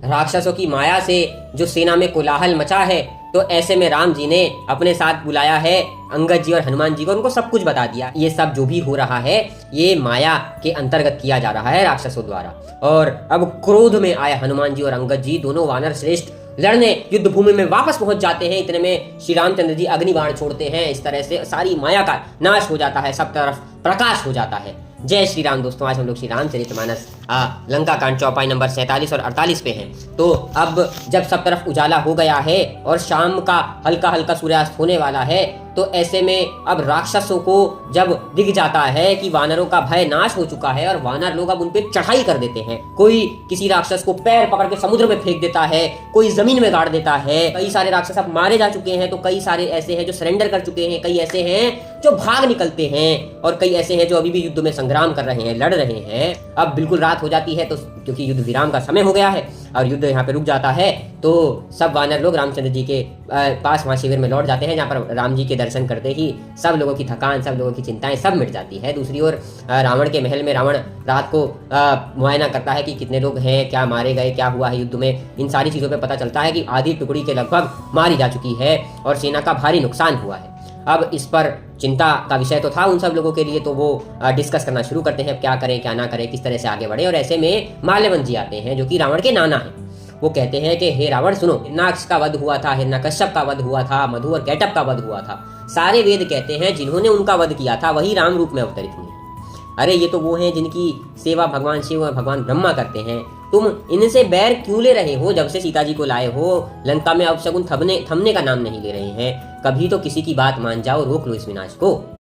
राक्षसों की माया से जो सेना में कोलाहल मचा है, तो ऐसे में राम जी ने अपने साथ बुलाया है अंगद जी और हनुमान जी को, उनको सब कुछ बता दिया। ये सब जो भी हो रहा है ये माया के अंतर्गत किया जा रहा है राक्षसों द्वारा। और अब क्रोध में आए हनुमान जी और अंगद जी, दोनों वानर श्रेष्ठ, लड़ने युद्ध भूमि में वापस पहुंच जाते हैं। इतने में श्री रामचंद्र जी अग्निबाण छोड़ते हैं। इस तरह से सारी माया का नाश हो जाता है, सब तरफ प्रकाश हो जाता है। जय श्री राम। दोस्तों, आज हम लोग श्री रामचरितमानस लंका कांड चौपाई नंबर 47 और 48 पे हैं। तो अब जब सब तरफ उजाला हो गया है और शाम का हल्का हल्का सूर्यास्त होने वाला है, तो ऐसे में अब राक्षसों को जब दिख जाता है कि वानरों का भय नाश हो चुका है और वानर लोग अब उन पे चढ़ाई कर देते हैं। कोई किसी राक्षस को पैर पकड़ के समुद्र में फेंक देता है, कोई जमीन में गाड़ देता है। कई सारे राक्षस अब मारे जा चुके हैं, तो कई सारे ऐसे हैं जो सरेंडर कर चुके हैं, कई ऐसे हैं जो भाग निकलते हैं, और कई ऐसे हैं जो अभी भी युद्ध में संग्राम कर रहे हैं, लड़ रहे हैं। अब बिल्कुल रात हो जाती है, तो क्योंकि युद्ध विराम का समय हो गया है और युद्ध यहाँ पे रुक जाता है, तो सब वानर लोग रामचंद्र जी के पास वहाँ शिविर में लौट जाते हैं, जहाँ पर राम जी के दर्शन करते ही सब लोगों की थकान, सब लोगों की चिंताएं सब मिट जाती है। दूसरी ओर रावण के महल में रावण रात को मुआयना करता है कि कितने लोग हैं, क्या मारे गए, क्या हुआ है युद्ध में। इन सारी चीज़ों पर पता चलता है कि आधी टुकड़ी के लगभग मारी जा चुकी है और सेना का भारी नुकसान हुआ है। अब इस पर चिंता का विषय तो था उन सब लोगों के लिए, तो वो डिस्कस करना शुरू करते हैं, क्या करें क्या ना करें, किस तरह से आगे बढ़े। और ऐसे में माल्यवन जी आते हैं, जो कि रावण के नाना हैं। वो कहते हैं कि हे रावण सुनो, हिरण्याक्ष का वध हुआ था, हिरण्यकश्यप का वध हुआ था, मधु और कैटभ का वध हुआ था। सारे वेद कहते हैं जिन्होंने उनका वध किया था वही राम रूप में अवतरित हुए। अरे ये तो वो हैं जिनकी सेवा भगवान शिव और भगवान ब्रह्मा करते हैं। तुम इनसे बैर क्यों ले रहे हो? जब से सीता जी को लाए हो लंका में अपशकुन थमने का नाम नहीं ले रहे हैं। कभी तो किसी की बात मान जाओ, रोक लो इस विनाश को।